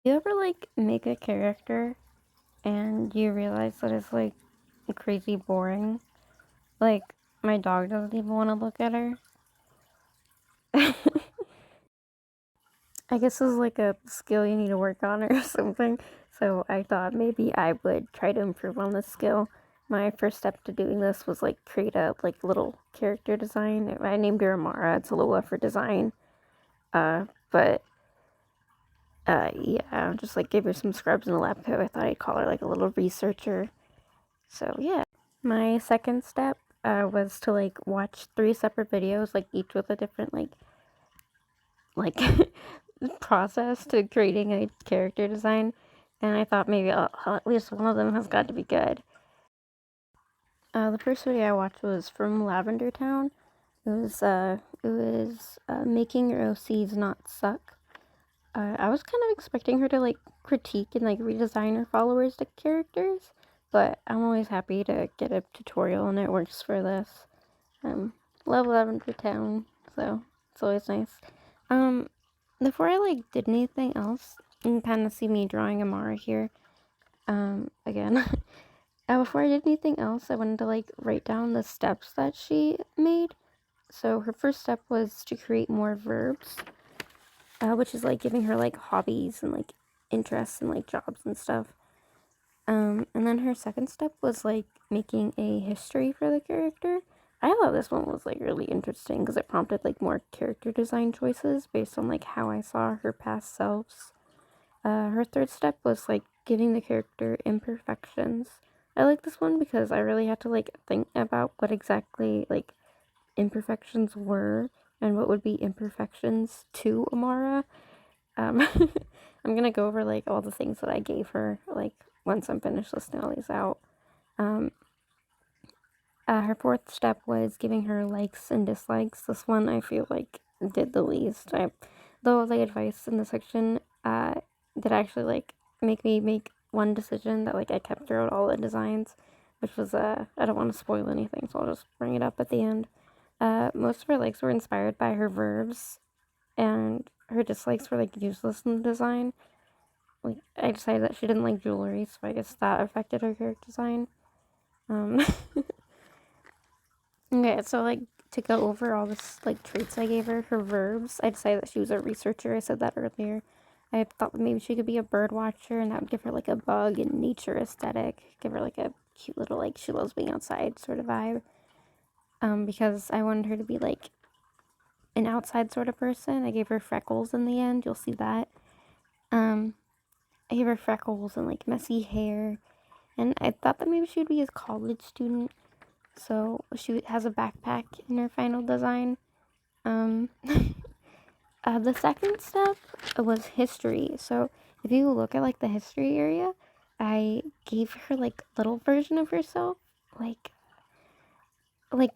You ever like make a character and you realize that it's like crazy boring? Like my dog doesn't even want to look at her. I guess this is like a skill you need to work on or something. So I thought maybe I would try to improve on this skill. My first step to doing this was like create a like little character design. I named her Amara. It's a little for design. But yeah, just like gave her some scrubs in the lab coat. I thought I'd call her like a little researcher. So yeah. My second step was to like watch 3 separate videos, like each with a different like process to creating a character design, and I thought maybe at least one of them has got to be good. The first video I watched was from LavenderTowne. It was making your OCs not suck. I was kind of expecting her to like critique and like redesign her followers to characters, but I'm always happy to get a tutorial and it works for this. Love LavenderTowne, so it's always nice. Um, Before I like did anything else, you can kind of see me drawing Amara here. Again, before I did anything else, I wanted to like write down the steps that she made. So her first step was to create more verbs, which is like giving her like hobbies and like interests and like jobs and stuff. And then her second step was like making a history for the character. I thought this one was like really interesting because it prompted like more character design choices based on like how I saw her past selves. Her third step was like giving the character imperfections. I like this one because I really had to like think about what exactly like imperfections were and what would be imperfections to Amara. Um, I'm gonna go over like all the things that I gave her like once I'm finished listing all these out. Um, Her fourth step was giving her likes and dislikes. This one I feel like did the least. Though the advice in the section did actually like make me make one decision that like I kept throughout all the designs, which was I don't want to spoil anything, so I'll just bring it up at the end. Most of her likes were inspired by her verbs, and her dislikes were like useless in the design. Like I decided that she didn't like jewelry, so I guess that affected her character design. Um, Okay, so like to go over all this like traits I gave her, her verbs, I decided that she was a researcher. I said that earlier. I thought that maybe she could be a bird watcher and that would give her like a bug and nature aesthetic. Give her like a cute little like she loves being outside sort of vibe. Because I wanted her to be like an outside sort of person. I gave her freckles in the end, you'll see that. Um I gave her freckles and like messy hair. And I thought that maybe she would be a college student. So she has a backpack in her final design. Um, the second step was history. So if you look at like the history area, I gave her like little version of herself, like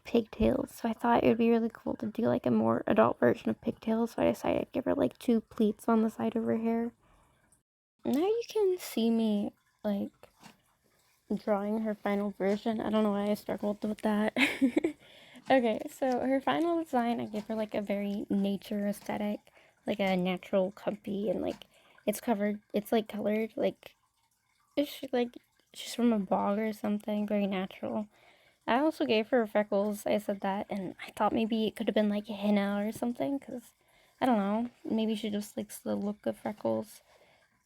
pigtails. So I thought it would be really cool to do like a more adult version of pigtails. So I decided to give her like 2 pleats on the side of her hair. Now you can see me like drawing her final version. I don't know why I struggled with that. Okay, so her final design, I gave her like a very nature aesthetic, like a natural comfy, and like it's like colored, like like she's from a bog or something, very natural. I also gave her freckles. I said that, and I thought maybe it could have been like henna or something, cause I don't know, maybe she just likes the look of freckles.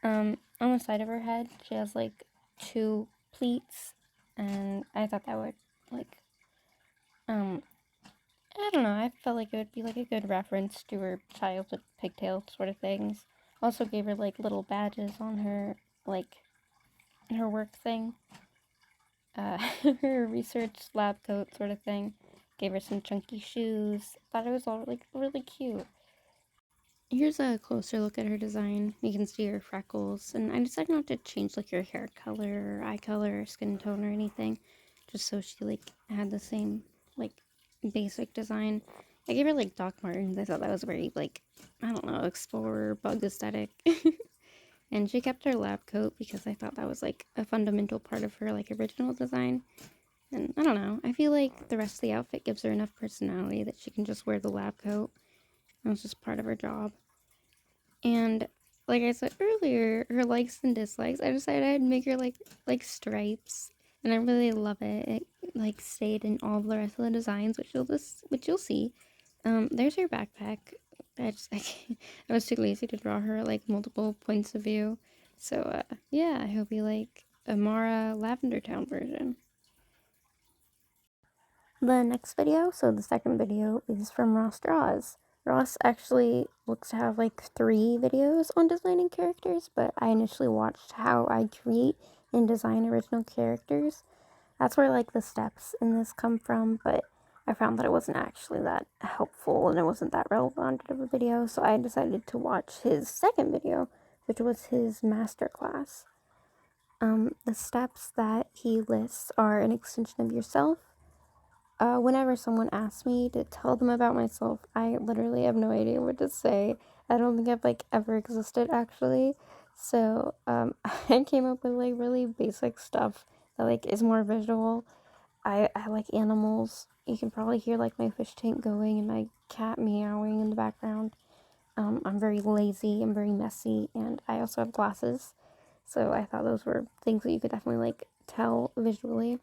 On the side of her head, she has like 2 pleats, and I thought that would like um I don't know. I felt like it would be like a good reference to her childhood pigtail sort of things. Also gave her like little badges on her like her work thing, uh, her research lab coat sort of thing. Gave her some chunky shoes. Thought it was all like really cute. Here's a closer look at her design. You can see her freckles, and I decided not to change like her hair color or eye color or skin tone or anything, just so she like had the same like basic design. I gave her like Doc Martens. I thought that was very like I don't know, explorer bug aesthetic. And she kept her lab coat because I thought that was like a fundamental part of her like original design. And I don't know, I feel like the rest of the outfit gives her enough personality that she can just wear the lab coat. It was just part of her job. And like I said earlier, her likes and dislikes, I decided I'd make her like stripes, and I really love it. It like stayed in all the rest of the designs, which you'll see. There's her backpack. I was too lazy to draw her like multiple points of view. So yeah, I hope you like Amara LavenderTowne version. The next video, so the second video, is from Ross Draws. Ross actually looks to have like 3 videos on designing characters, but I initially watched how I create and design original characters. That's where like the steps in this come from, but I found that it wasn't actually that helpful and it wasn't that relevant of a video, so I decided to watch his second video, which was his masterclass. The steps that he lists are an extension of yourself. Whenever someone asks me to tell them about myself, I literally have no idea what to say. I don't think I've like ever existed actually. So I came up with like really basic stuff that like is more visual. I like animals. You can probably hear like my fish tank going and my cat meowing in the background. I'm very lazy, I'm very messy, and I also have glasses. So I thought those were things that you could definitely like tell visually.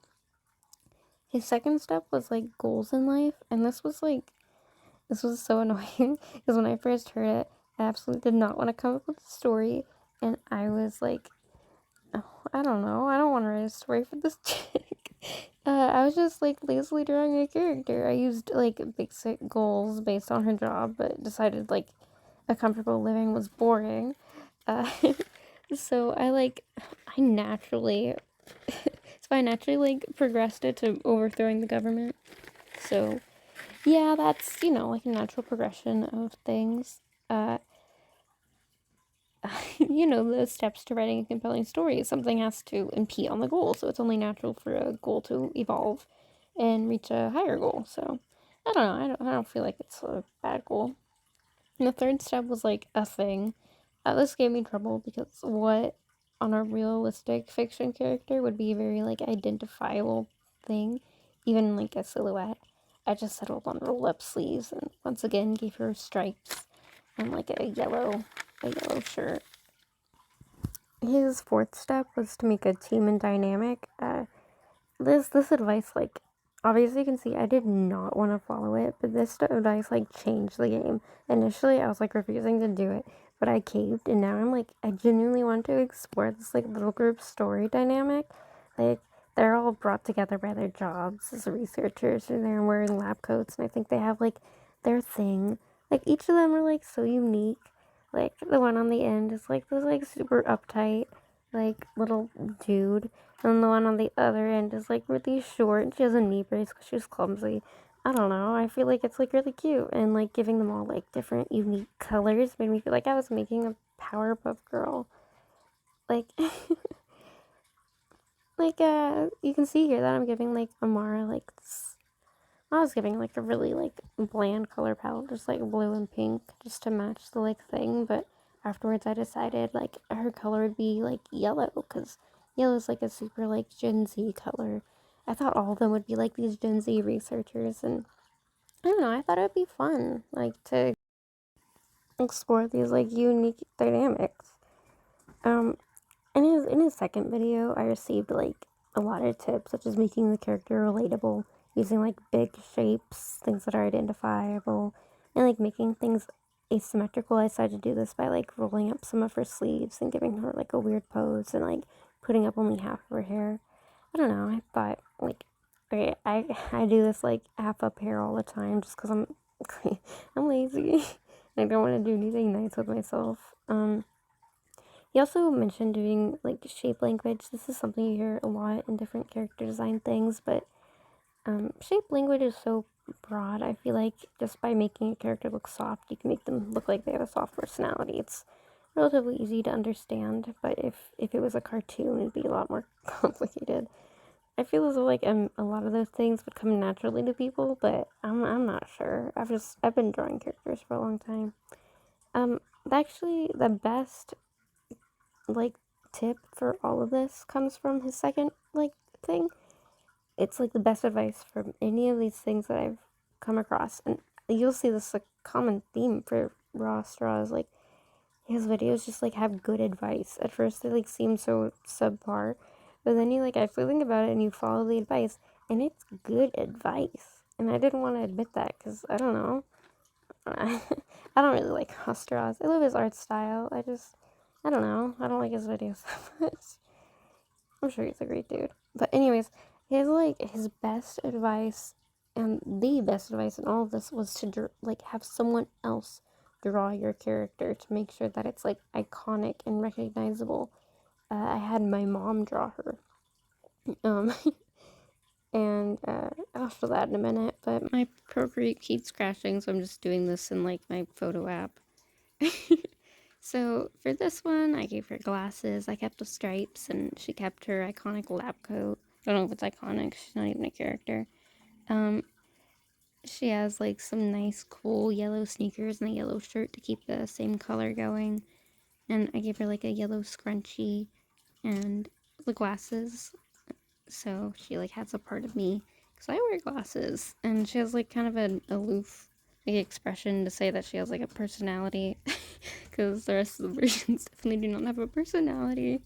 His second step was like goals in life, and this was so annoying because when I first heard it, I absolutely did not want to come up with a story, and I was like, oh, I don't know, I don't want to write a story for this chick. I was just like lazily drawing a character. I used like basic goals based on her job, but decided like a comfortable living was boring. Uh, so I naturally so I naturally like progressed it to overthrowing the government. So yeah, that's like a natural progression of things. Uh, the steps to writing a compelling story. Something has to impede on the goal, so it's only natural for a goal to evolve and reach a higher goal. So I don't know. I don't feel like it's a bad goal. And the third step was like a thing. This gave me trouble because what on a realistic fiction character would be a very like identifiable thing, even like a silhouette. I just settled on rolled up sleeves and once again gave her stripes and like a yellow shirt. His fourth step was to make a team and dynamic. This advice, like, obviously you can see I did not want to follow it, but this advice like changed the game. Initially I was like refusing to do it, but I caved, and now I'm like, I genuinely want to explore this like little group story dynamic. Like, they're all brought together by their jobs as researchers, and they're wearing lab coats, and I think they have like their thing. Like, each of them are like so unique. Like, the one on the end is like this like super uptight like little dude, and the one on the other end is like really short. She has a knee brace because she's clumsy. I don't know. I feel like it's like really cute, and like giving them all like different unique colors made me feel like I was making a Powerpuff Girl. Like, you can see here that I'm giving like Amara like this. I was giving like a really like bland color palette, just like blue and pink, just to match the like thing. But afterwards, I decided like her color would be like yellow, because yellow is like a super like Gen Z color. I thought all of them would be like these Gen Z researchers, and I don't know. I thought it would be fun like to explore these like unique dynamics. Um, in his second video, I received like a lot of tips, such as making the character relatable, using like big shapes, things that are identifiable, and like making things asymmetrical. I decided to do this by like rolling up some of her sleeves and giving her like a weird pose and like putting up only half of her hair. I don't know. I thought like, okay, I do this like half up hair all the time just because I'm lazy. I don't want to do anything nice with myself. He also mentioned doing like shape language. This is something you hear a lot in different character design things, but shape language is so broad. I feel like just by making a character look soft, you can make them look like they have a soft personality. It's relatively easy to understand, but if it was a cartoon, it'd be a lot more complicated. I feel as though like a lot of those things would come naturally to people, but I'm not sure. I've been drawing characters for a long time. Actually, the best like tip for all of this comes from his second like thing. It's like the best advice from any of these things that I've come across, and you'll see this like common theme for raw straws. Like, his videos just, like, have good advice. At first, they, like, seem so subpar, but then you, like, actually think about it and you follow the advice, and it's good advice. And I didn't want to admit that because, I don't know, I don't really like Ostras. I love his art style. I don't know. I don't like his videos that much. I'm sure he's a great dude. But anyways, his best advice and the best advice in all of this was to like have someone else draw your character to make sure that it's like iconic and recognizable. I had my mom draw her. Um, and I'll show that in a minute. But my Procreate keeps crashing, so I'm just doing this in like my photo app. So for this one, I gave her glasses. I kept the stripes, and she kept her iconic lab coat. I don't know if it's iconic. She's not even a character. Um, she has like some nice, cool yellow sneakers and a yellow shirt to keep the same color going. And I gave her like a yellow scrunchie and the glasses. So she like has a part of me because I wear glasses, and she has like kind of an aloof like expression to say that she has like a personality because the rest of the versions definitely do not have a personality.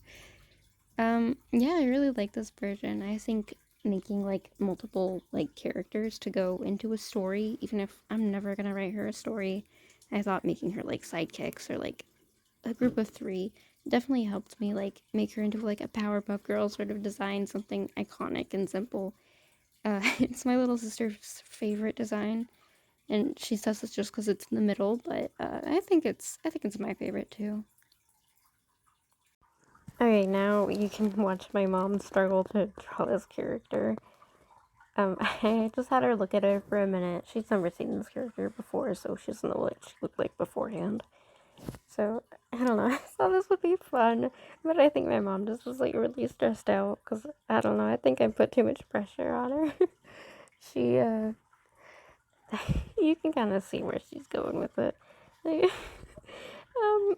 Yeah, I really like this version. I think making like multiple like characters to go into a story, even if I'm never gonna write her a story, I thought making her like sidekicks or like a group of three definitely helped me like make her into like a Powerpuff Girl sort of design, something iconic and simple. It's my little sister's favorite design, and she says it's just because it's in the middle, but I think it's my favorite too. Alright, now you can watch my mom struggle to draw this character. I just had her look at her for a minute. She's never seen this character before, so she doesn't know what she looked like beforehand. So, I don't know, I thought this would be fun, but I think my mom just was, like, really stressed out, because, I don't know, I think I put too much pressure on her. She, you can kind of see where she's going with it. Like, um,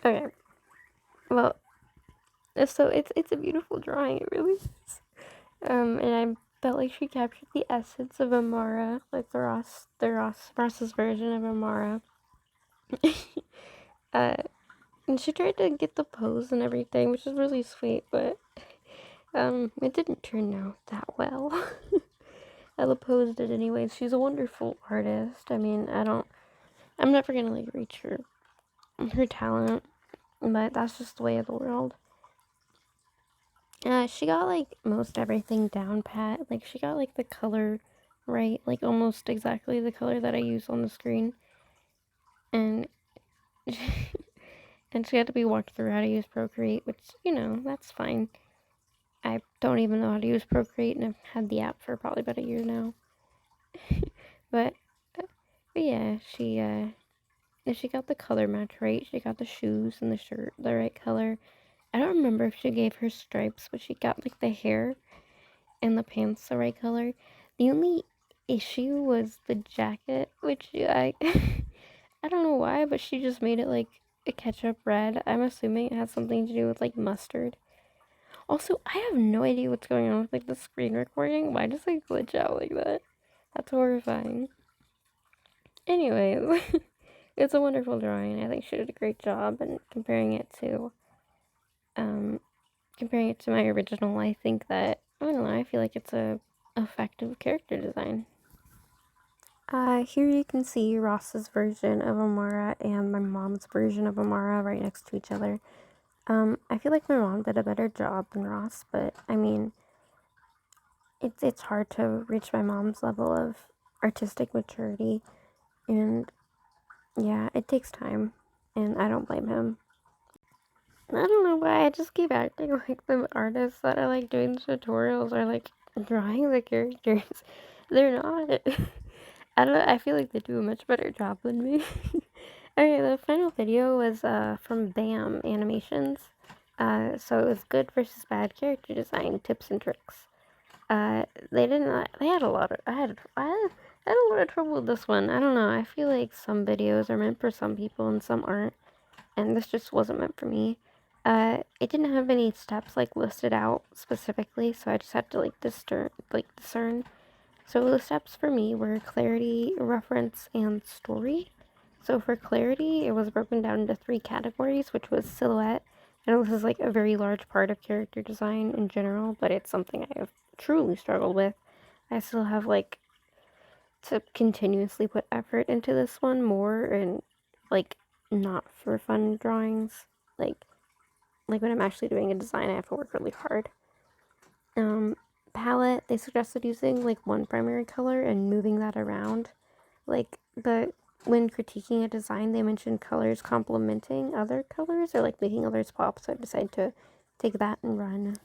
okay, well, so it's a beautiful drawing, it really is. And I felt like she captured the essence of Amara, like Ross's version of Amara. uh, and she tried to get the pose and everything, which is really sweet, but it didn't turn out that well. Ella posed it anyways. She's a wonderful artist. I mean, I'm never gonna like reach her talent, but that's just the way of the world. She got like most everything down pat. Like she got like the color right, like almost exactly the color that I use on the screen. And and she had to be walked through how to use Procreate, which, that's fine. I don't even know how to use Procreate, and I've had the app for probably about a year now. But, but yeah, she got the color match right. She got the shoes and the shirt the right color. I don't remember if she gave her stripes, but she got like the hair and the pants the right color. The only issue was the jacket, which I I don't know why, but she just made it like a ketchup red. I'm assuming it has something to do with like mustard. Also, I have no idea what's going on with like the screen recording. Why does it glitch out like that? That's horrifying. Anyways, it's a wonderful drawing. I think she did a great job, and um comparing it to my original, I think that I don't know, I feel like it's a effective character design. Here you can see Ross's version of Amara and my mom's version of Amara right next to each other. I feel like my mom did a better job than Ross, but I mean, it's hard to reach my mom's level of artistic maturity, and yeah, it takes time, and I don't blame him. I don't know why I just keep acting like the artists that are like doing tutorials or like drawing the characters. They're not. I don't. I feel like they do a much better job than me. Okay, the final video was from BAM Animations. So it was good versus bad character design tips and tricks. They didn't. They had a lot of. I had a lot of trouble with this one. I don't know. I feel like some videos are meant for some people and some aren't, and this just wasn't meant for me. It didn't have any steps like listed out specifically, so I just had to like discern. So the steps for me were clarity, reference, and story. So for clarity, it was broken down into 3 categories, which was silhouette. And this is like a very large part of character design in general, but it's something I have truly struggled with. I still have like to continuously put effort into this one more, and like not for fun drawings. Like like when I'm actually doing a design, I have to work really hard. Um, Palette, they suggested using like one primary color and moving that around. But when critiquing a design, they mentioned colors complementing other colors or like making others pop. So I decided to take that and run.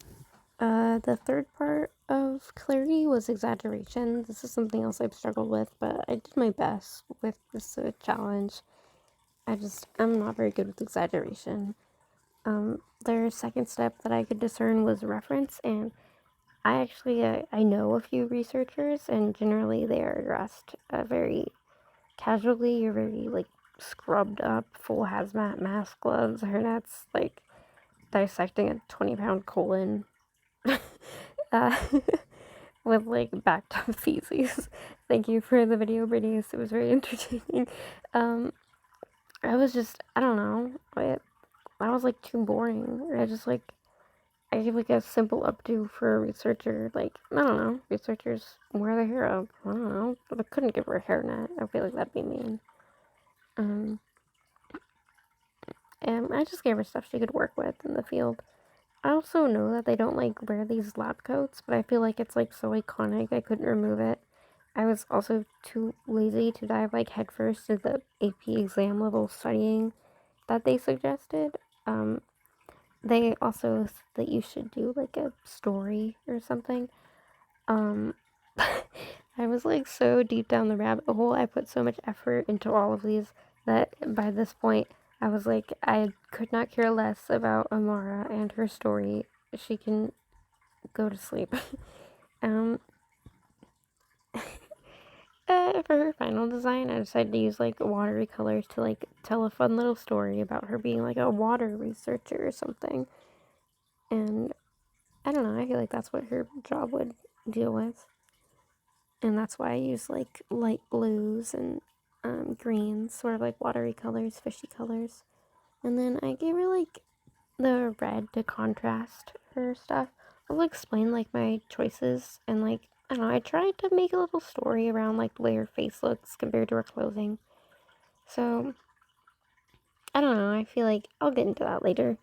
The third part of clarity was exaggeration. This is something else I've struggled with, but I did my best with this challenge. I'm not very good with exaggeration. Their second step that I could discern was reference, and I know a few researchers, and generally they are dressed very casually or very like scrubbed up, full hazmat mask, gloves, hairnets, like dissecting a 20-pound colon uh, with like backed up feces. Thank you for the video, Brittany. It was very entertaining. Um, I don't know. I was like too boring. I give like a simple updo for a researcher. Like, I don't know. Researchers wear their hair up. I don't know. But I couldn't give her a hairnet. I feel like that'd be mean. Um, and I just gave her stuff she could work with in the field. I also know that they don't like wear these lab coats, but I feel like it's like so iconic I couldn't remove it. I was also too lazy to dive like headfirst into the AP exam level studying that they suggested. Um, they also that you should do like a story or something. Um, I was like so deep down the rabbit hole. I put so much effort into all of these that by this point I was like, I could not care less about Amara and her story. She can go to sleep. um, for her final design, I decided to use like watery colors to like tell a fun little story about her being like a water researcher or something. And I don't know, I feel like that's what her job would deal with. And that's why I use like light blues and greens, sort of like watery colors, fishy colors. And then I gave her like the red to contrast her stuff. I'll explain like my choices and like I don't know, I tried to make a little story around like the way her face looks compared to her clothing. So I don't know, I feel like I'll get into that later.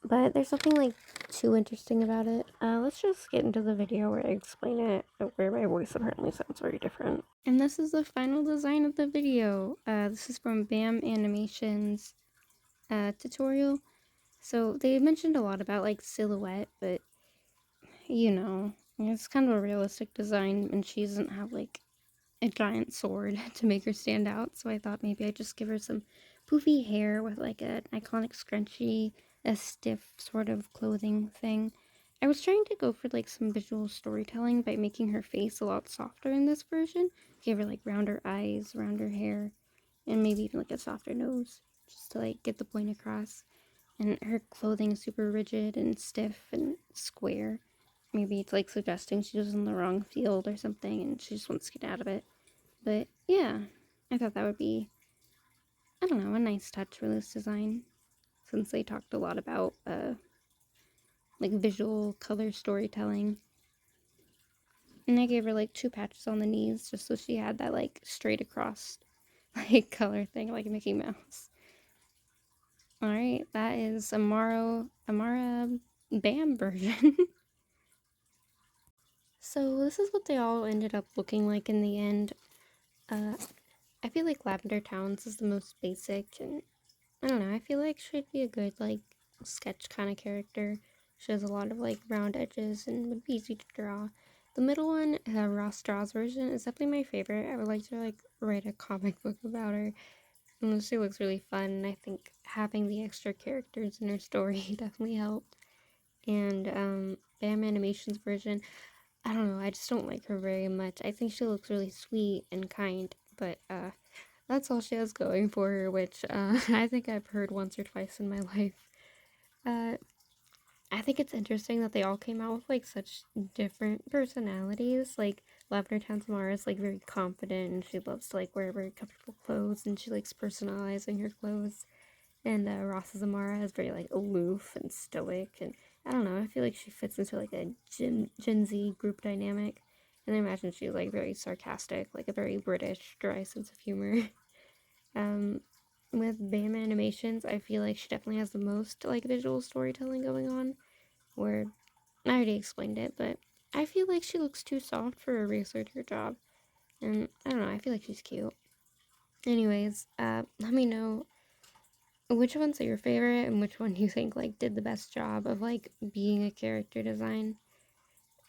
But there's nothing like too interesting about it. Let's just get into the video where I explain it, where my voice apparently sounds very different. And this is the final design of the video. This is from BAM Animations tutorial. So they mentioned a lot about like silhouette, but you know, it's kind of a realistic design, and she doesn't have like a giant sword to make her stand out. So I thought maybe I'd just give her some poofy hair with like an iconic scrunchie, a stiff sort of clothing thing. I was trying to go for like some visual storytelling by making her face a lot softer in this version. Give her like rounder eyes, rounder hair, and maybe even like a softer nose, just to like get the point across. And her clothing is super rigid and stiff and square. Maybe it's like suggesting she was in the wrong field or something and she just wants to get out of it. But yeah, I thought that would be, I don't know, a nice touch for this design, since they talked a lot about like visual color storytelling. And I gave her like 2 patches on the knees just so she had that like straight across like color thing like Mickey Mouse. Alright, that is Amara Bam version. So this is what they all ended up looking like in the end. Uh, I feel like LavenderTowne's is the most basic, and I don't know, I feel like she'd be a good, like, sketch kind of character. She has a lot of, like, round edges and would be easy to draw. The middle one, Ross Straw's version, is definitely my favorite. I would like to, like, write a comic book about her. And she looks really fun, and I think having the extra characters in her story definitely helped. And, Bam Animation's version, I don't know, I just don't like her very much. I think she looks really sweet and kind, but, that's all she has going for her, which I think I've heard once or twice in my life. Uh, I think it's interesting that they all came out with like such different personalities. Like LavenderTowne Samara is like very confident and she loves to like wear very comfortable clothes and she likes personalizing her clothes. And Ross Amara is very like aloof and stoic, and I don't know. I feel like she fits into like a Gen Z group dynamic, and I imagine she's like very sarcastic, like a very British dry sense of humor. um, with Bam Animations, I feel like she definitely has the most like visual storytelling going on. Where I already explained it, but I feel like she looks too soft for a researcher job, and I don't know. I feel like she's cute. Anyways, let me know which ones are your favorite and which one you think like did the best job of like being a character design.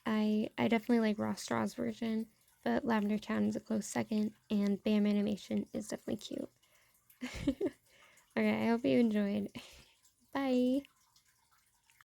I definitely like Ross Straw's version, but LavenderTowne is a close second, and Bam Animation is definitely cute. Okay, I hope you enjoyed. Bye.